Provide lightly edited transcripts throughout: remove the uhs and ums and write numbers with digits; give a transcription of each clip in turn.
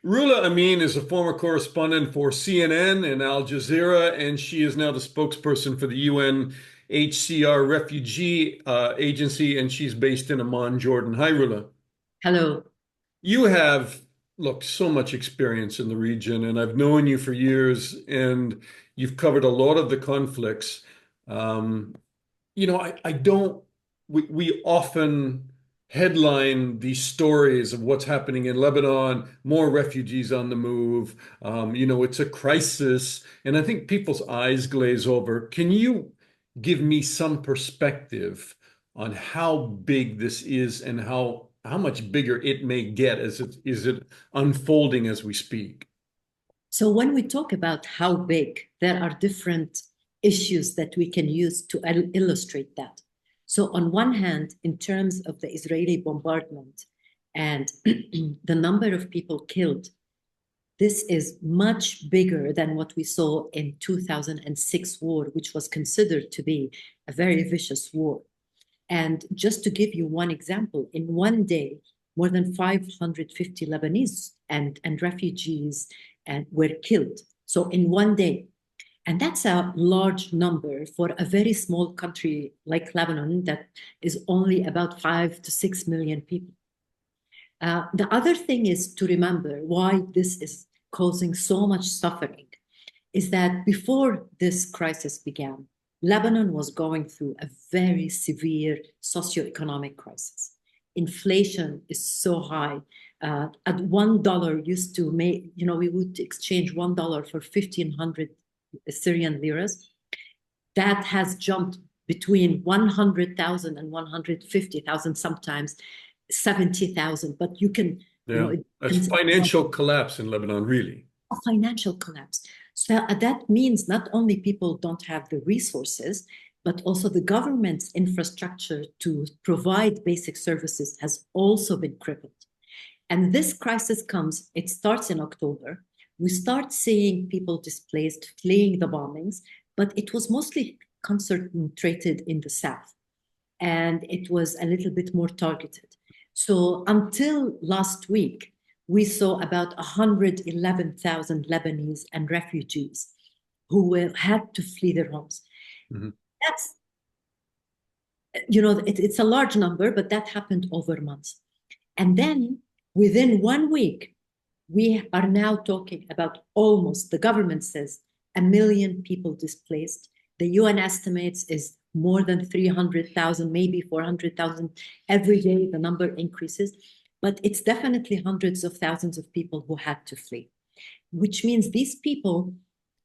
Rula Amin is a former correspondent for CNN and Al Jazeera, and she is now the spokesperson for the UNHCR Refugee Agency, and she's based in Amman, Jordan. Hi, Rula. Hello. You have, look, so much experience in the region, and I've known you for years, and you've covered a lot of the conflicts. Um, I don't, we often headline these stories of what's happening in Lebanon, more refugees on the move. It's a crisis. And I think people's eyes glaze over. Can you give me some perspective on how big this is and how much bigger it may get as it is it unfolding as we speak? So, when we talk about how big, there are different issues that we can use to illustrate that. So, on one hand, in terms of the Israeli bombardment and the number of people killed, this is much bigger than what we saw in 2006 war, which was considered to be a very vicious war. And just to give you one example, in one day, more than 550 Lebanese and refugees were killed. So in one day. And that's a large number for a very small country like Lebanon that is only about 5 to 6 million people. The other thing is to remember why this is causing so much suffering is that before this crisis began, Lebanon was going through a very severe socioeconomic crisis. Inflation is so high. At $1 used to make, we would exchange $1 for 1,500 Syrian liras. That has jumped between 100,000 and 150,000, sometimes 70,000. But you can, Yeah, that's it's financial collapse in Lebanon, really. a financial collapse. So that means not only people don't have the resources, but also the government's infrastructure to provide basic services has also been crippled. And this crisis comes, it starts in October. We start seeing people displaced, fleeing the bombings, but it was mostly concentrated in the south. And it was a little bit more targeted. So until last week, we saw about 111,000 Lebanese and refugees who had to flee their homes. Mhm. That's, it's a large number, but that happened over months. And then within 1 week, we are now talking about almost, the government says, 1 million people displaced. The UN estimates is more than 300,000, maybe 400,000 every day. The number increases, but it's definitely hundreds of thousands of people who had to flee, which means these people,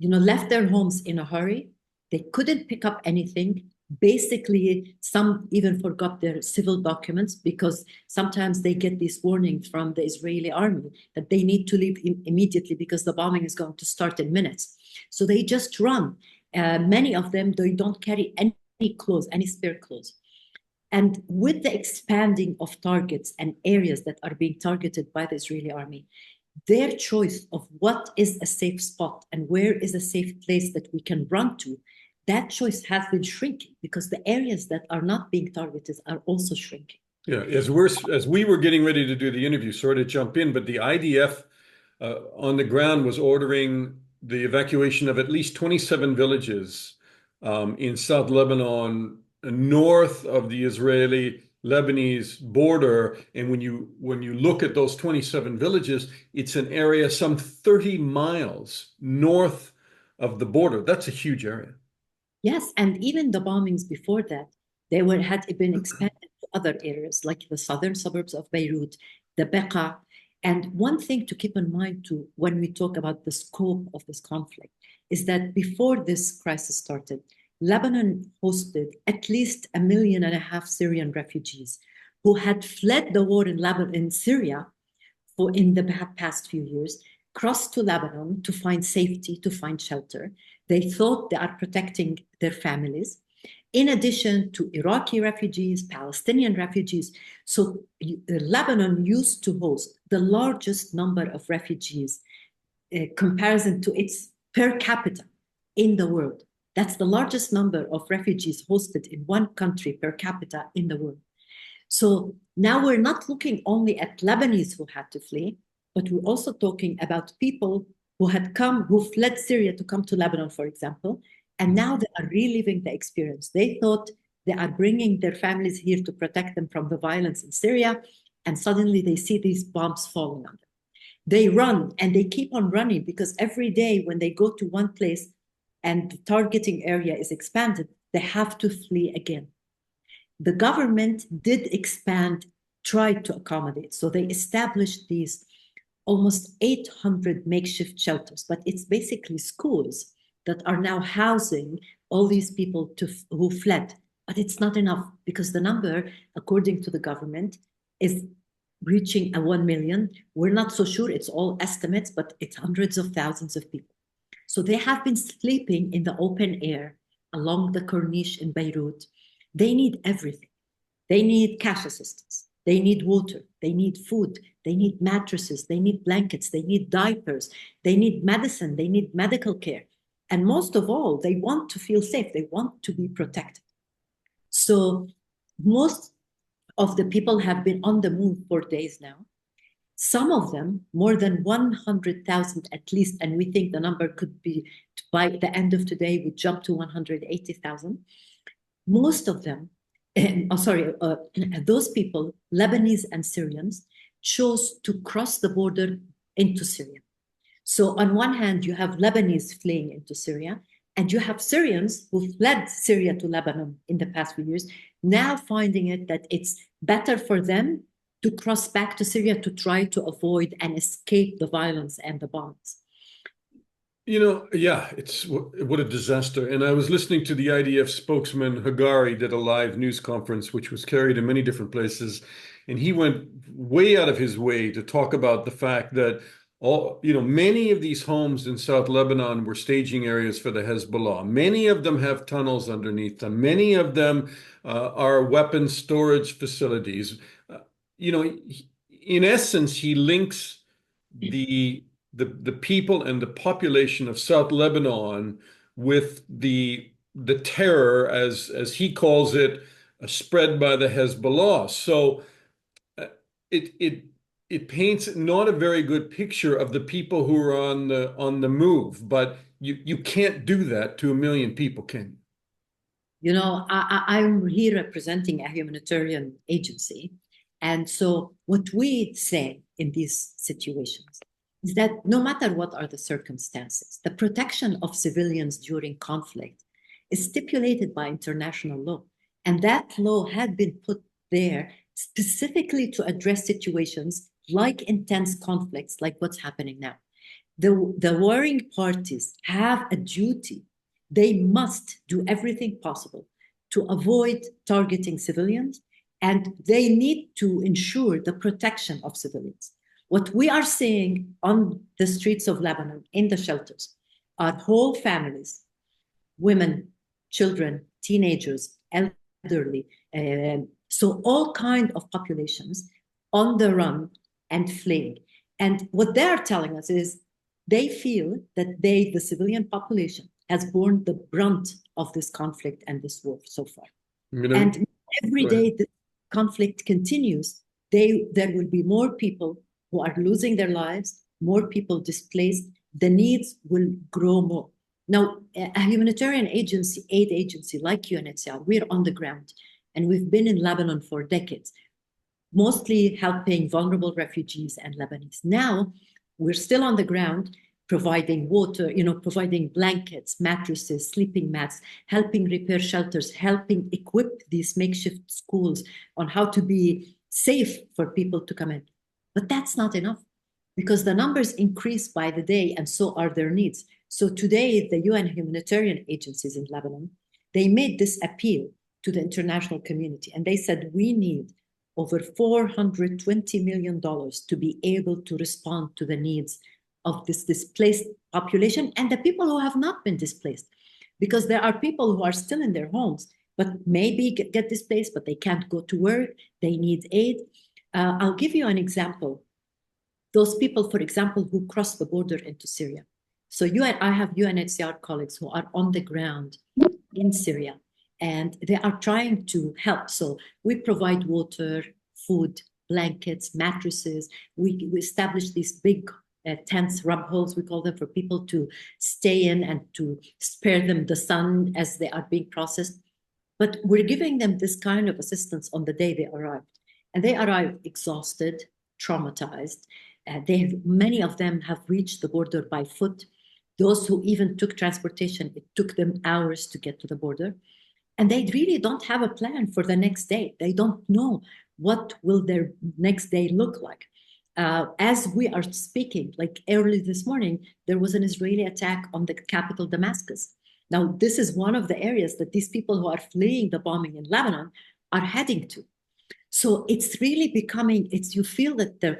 left their homes in a hurry. They couldn't pick up anything. Basically, some even forgot their civil documents because sometimes they get these warnings from the Israeli army that they need to leave immediately because the bombing is going to start in minutes. So they just run. Many of them, they don't carry any clothes, any spare clothes. And with the expanding of targets and areas that are being targeted by the Israeli army, their choice of what is a safe spot and where is a safe place that we can run to, that choice has been shrinking because the areas that are not being targeted are also shrinking. Yeah, as we were getting ready to do the interview, sorry to jump in, but the IDF on the ground was ordering the evacuation of at least 27 villages in South Lebanon, north of the Israeli-Lebanese border. And when you look at those 27 villages, it's an area some 30 miles north of the border. That's a huge area. Yes, and even the bombings before that, had been expanded to other areas like the southern suburbs of Beirut, the Beqa. And one thing to keep in mind too, when we talk about the scope of this conflict, is that before this crisis started, Lebanon hosted at least 1.5 million Syrian refugees who had fled the war in Lebanon, in Syria, for in the past few years, crossed to Lebanon to find safety, to find shelter. They thought they are protecting their families, in addition to Iraqi refugees, Palestinian refugees. So Lebanon used to host the largest number of refugees comparison to its per capita in the world. That's the largest number of refugees hosted in one country per capita in the world. So now we're not looking only at Lebanese who had to flee, but we're also talking about people who had come, who fled Syria to come to Lebanon, for example, and now they are reliving the experience. They thought they are bringing their families here to protect them from the violence in Syria, and suddenly they see these bombs falling on them. They run and they keep on running because every day when they go to one place and the targeting area is expanded, they have to flee again. The government did expand, tried to accommodate. So they established these almost 800 makeshift shelters, but it's basically schools that are now housing all these people who fled. But it's not enough because the number, according to the government, is reaching 1 million. We're not so sure, it's all estimates, but it's hundreds of thousands of people. So they have been sleeping in the open air along the Corniche in Beirut. They need everything. They need cash assistance. They need water. They need food. They need mattresses. They need blankets. They need diapers. They need medicine. They need medical care. And most of all, they want to feel safe. They want to be protected. So most of the people have been on the move for days now. Some of them, more than 100,000 at least, and we think the number could be, by the end of today, would jump to 180,000. Most of them, those people, Lebanese and Syrians, chose to cross the border into Syria. So on one hand, you have Lebanese fleeing into Syria, and you have Syrians who fled Syria to Lebanon in the past few years, now finding it that it's better for them to cross back to Syria to try to avoid and escape the violence and the bombs. Yeah, it's what a disaster. And I was listening to the IDF spokesman Hagari did a live news conference, which was carried in many different places. And he went way out of his way to talk about the fact that many of these homes in South Lebanon were staging areas for the Hezbollah. Many of them have tunnels underneath them. Many of them are weapon storage facilities. In essence, he links the people and the population of South Lebanon with the terror, as he calls it, spread by the Hezbollah. So it paints not a very good picture of the people who are on the move. But you can't do that to 1 million people, can you? I'm here representing a humanitarian agency. And so what we say in these situations is that no matter what are the circumstances, the protection of civilians during conflict is stipulated by international law. And that law had been put there specifically to address situations like intense conflicts, like what's happening now. The warring parties have a duty. They must do everything possible to avoid targeting civilians, and they need to ensure the protection of civilians. What we are seeing on the streets of Lebanon, in the shelters, are whole families, women, children, teenagers, elderly, so all kinds of populations on the run and fleeing. And what they're telling us is they feel that the civilian population, has borne the brunt of this conflict and this war so far. And every day the conflict continues, there will be more people who are losing their lives, more people displaced, the needs will grow more. Now, a humanitarian agency, aid agency like UNHCR, we're on the ground, and we've been in Lebanon for decades, mostly helping vulnerable refugees and Lebanese. Now, we're still on the ground, providing water, providing blankets, mattresses, sleeping mats, helping repair shelters, helping equip these makeshift schools on how to be safe for people to come in. But that's not enough because the numbers increase by the day and so are their needs. So today, the UN humanitarian agencies in Lebanon, they made this appeal to the international community and they said, we need over $420 million to be able to respond to the needs of this displaced population and the people who have not been displaced. Because there are people who are still in their homes, but maybe get displaced, but they can't go to work, they need aid. I'll give you an example. Those people, for example, who cross the border into Syria. So I have UNHCR colleagues who are on the ground in Syria, and they are trying to help. So we provide water, food, blankets, mattresses. We established these big tents, rub holes, we call them, for people to stay in and to spare them the sun as they are being processed. But we're giving them this kind of assistance on the day they arrived. And they arrive exhausted, traumatized. Many of them have reached the border by foot. Those who even took transportation, it took them hours to get to the border. And they really don't have a plan for the next day. They don't know what will their next day look like. As we are speaking, like early this morning, there was an Israeli attack on the capital, Damascus. Now, this is one of the areas that these people who are fleeing the bombing in Lebanon are heading to. So it's really becoming, you feel that the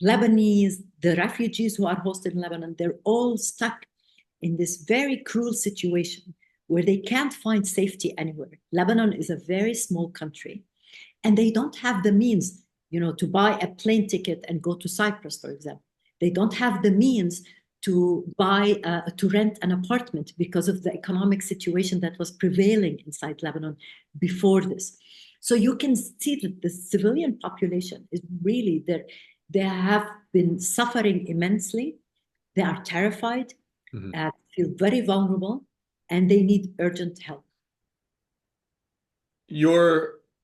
Lebanese, the refugees who are hosted in Lebanon, they're all stuck in this very cruel situation where they can't find safety anywhere. Lebanon is a very small country, and they don't have the means, to buy a plane ticket and go to Cyprus, for example. They don't have the means to rent an apartment because of the economic situation that was prevailing inside Lebanon before this. So you can see that the civilian population is really there. They have been suffering immensely. They are terrified, feel very vulnerable, and they need urgent help.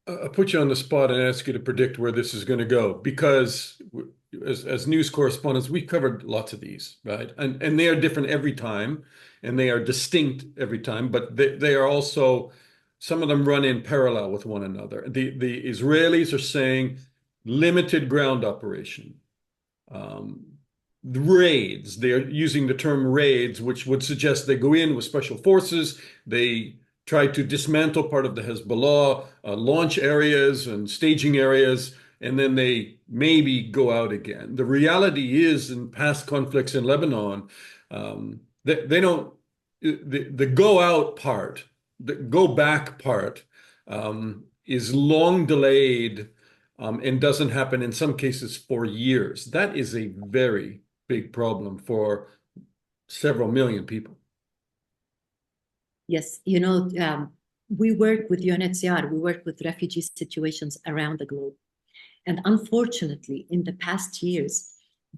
I'll put you on the spot and ask you to predict where this is going to go, because as news correspondents, we covered lots of these, right? And they are different every time, and they are distinct every time, but they are also, some of them run in parallel with one another. The Israelis are saying limited ground operation. The raids, they're using the term raids, which would suggest they go in with special forces, they try to dismantle part of the Hezbollah launch areas and staging areas, and then they maybe go out again. The reality is, in past conflicts in Lebanon, they don't, the go out part, the go back part is long delayed and doesn't happen in some cases for years. That is a very big problem for several million people. Yes, we work with UNHCR, we work with refugee situations around the globe. And unfortunately, in the past years,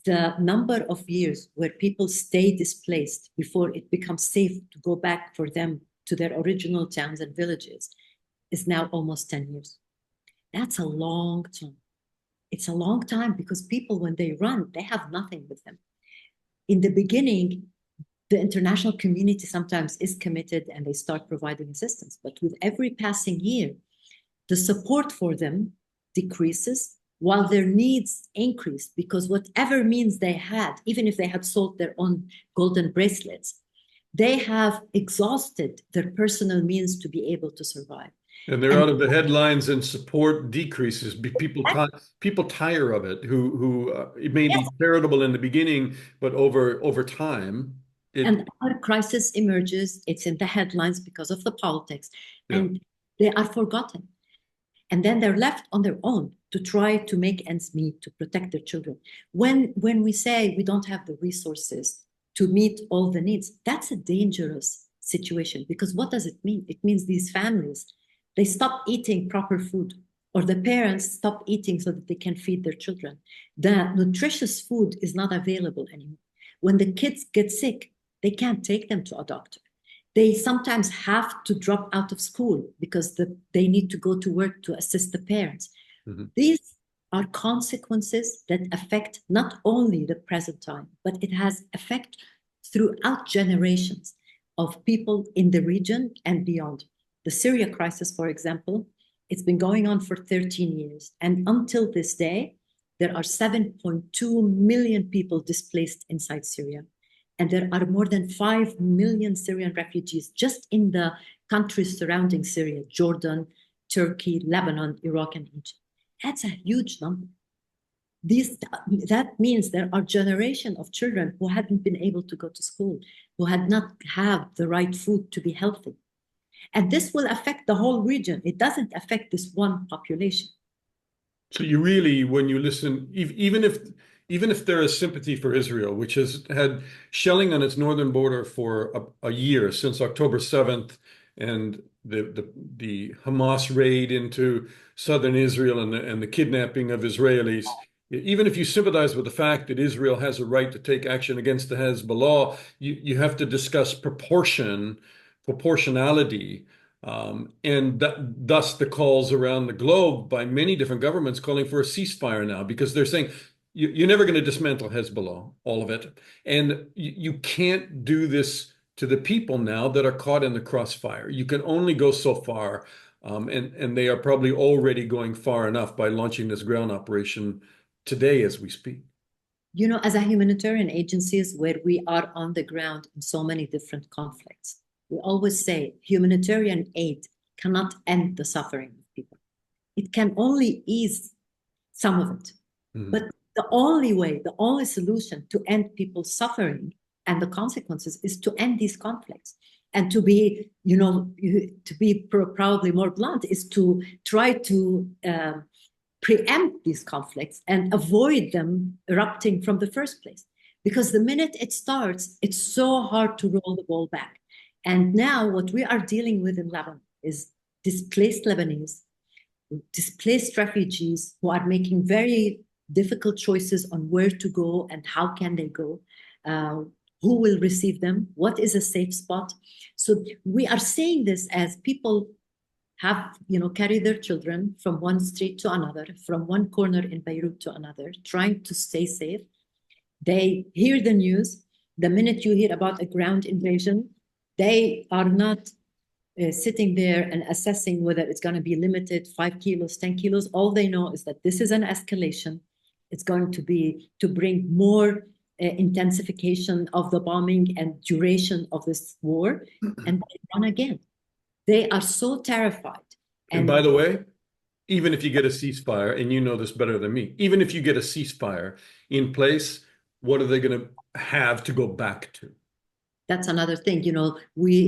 the number of years where people stay displaced before it becomes safe to go back for them to their original towns and villages is now almost 10 years. That's a long time. It's a long time because people, when they run, they have nothing with them. In the beginning, the international community sometimes is committed and they start providing assistance. But with every passing year, the support for them decreases while their needs increase, because whatever means they had, even if they had sold their own golden bracelets, they have exhausted their personal means to be able to survive. And they're out of the headlines, and support decreases. People tire of it. It may be charitable in the beginning, but over time, and our crisis emerges. It's in the headlines because of the politics, and they are forgotten. And then they're left on their own to try to make ends meet, to protect their children. When we say we don't have the resources to meet all the needs, that's a dangerous situation, because what does it mean? It means these families, they stop eating proper food, or the parents stop eating so that they can feed their children. The nutritious food is not available anymore. When the kids get sick, they can't take them to a doctor. They sometimes have to drop out of school because they need to go to work to assist the parents. Mm-hmm. These are consequences that affect not only the present time, but it has effect throughout generations of people in the region and beyond. The Syria crisis, for example, it's been going on for 13 years. And until this day, there are 7.2 million people displaced inside Syria. And there are more than 5 million Syrian refugees just in the countries surrounding Syria: Jordan, Turkey, Lebanon, Iraq, and Egypt. That's a huge number. That means there are generations of children who hadn't been able to go to school, who had not had the right food to be healthy. And this will affect the whole region. It doesn't affect this one population. So you really, when you listen, even if there is sympathy for Israel, which has had shelling on its northern border for a year, since October 7th, and the Hamas raid into southern Israel and the kidnapping of Israelis. Even if you sympathize with the fact that Israel has a right to take action against the Hezbollah, you have to discuss proportionality, and thus the calls around the globe by many different governments calling for a ceasefire now, because they're saying you're never going to dismantle Hezbollah, all of it. And you can't do this to the people now that are caught in the crossfire. You can only go so far. And they are probably already going far enough by launching this ground operation today as we speak. You know, as a humanitarian agencies where we are on the ground in so many different conflicts, we always say humanitarian aid cannot end the suffering of people. It can only ease some of it. Mhm. But the only way, the only solution to end people's suffering and the consequences is to end these conflicts. And to be, you know, to be probably more blunt, is to try to preempt these conflicts and avoid them erupting from the first place. Because the minute it starts, it's so hard to roll the ball back. And now what we are dealing with in Lebanon is displaced Lebanese, displaced refugees who are making very difficult choices on where to go and how can they go, who will receive them, what is a safe spot. So we are saying this as people have, you know, carry their children from one street to another, from one corner in Beirut to another, trying to stay safe. They hear the news. The minute you hear about a ground invasion, they are not sitting there and assessing whether it's going to be limited 5 kilos, 10 kilos. All they know is that this is an escalation. It's going to be to bring more intensification of the bombing and duration of this war, and they run again. They are so terrified. And by the way, even if you get a ceasefire, and you know this better than me, even if you get a ceasefire in place, what are they going to have to go back to? That's another thing. You know,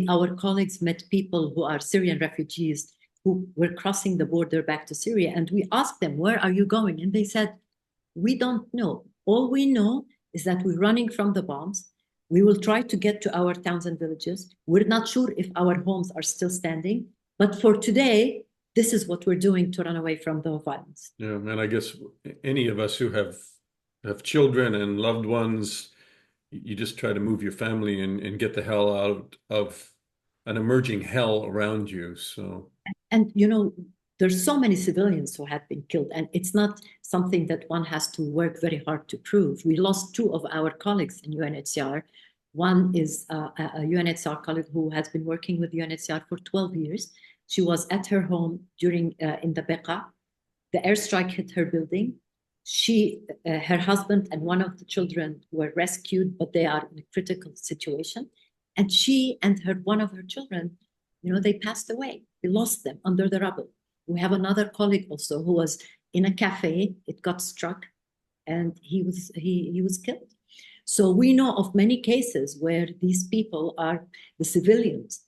our colleagues met people who are Syrian refugees who were crossing the border back to Syria, and we asked them, where are you going? And they said, we don't know. All we know is that we're running from the bombs. We will try to get to our towns and villages. We're not sure if our homes are still standing, but for today, this is what we're doing to run away from the violence. Yeah, and I guess any of us who have children and loved ones, you just try to move your family and get the hell out of an emerging hell around you. So, and you know, there's so many civilians who have been killed, and it's not something that one has to work very hard to prove. We lost 2 of our colleagues in UNHCR. One is a UNHCR colleague who has been working with UNHCR for 12 years. She was at her home during in the Beqa. The airstrike hit her building. Her husband and one of the children were rescued, but they are in a critical situation. And she and one of her children, you know, they passed away. We lost them under the rubble. We have another colleague also who was in a cafe. It got struck, and he was killed. So we know of many cases where these people the civilians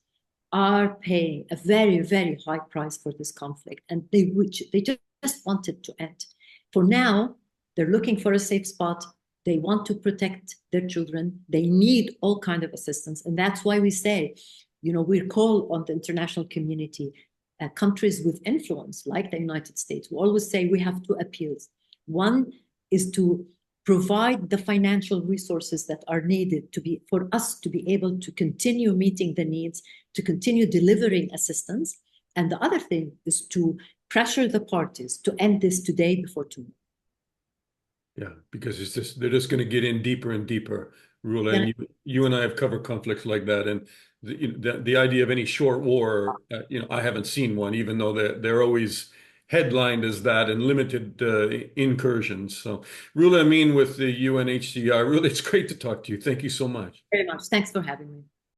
are paying a very, very high price for this conflict, and they just want it to end. For now, they're looking for a safe spot. They want to protect their children. They need all kinds of assistance, and that's why we say, you know, we call on the international community, countries with influence like the United States. We always say we have 2 appeals. One is to provide the financial resources that are needed for us to be able to continue meeting the needs, to continue delivering assistance. And the other thing is to pressure the parties to end this today before tomorrow. yeah, because they're just going to get in deeper and deeper, Rula. Yeah. And you and I have covered conflicts like that, and the idea of any short war, you know, I haven't seen one, even though they're always headlined as that, and limited incursions. So, Rula Amin with the UNHCR. Rula, it's great to talk to you. Thank you so much. Very much. Thanks for having me.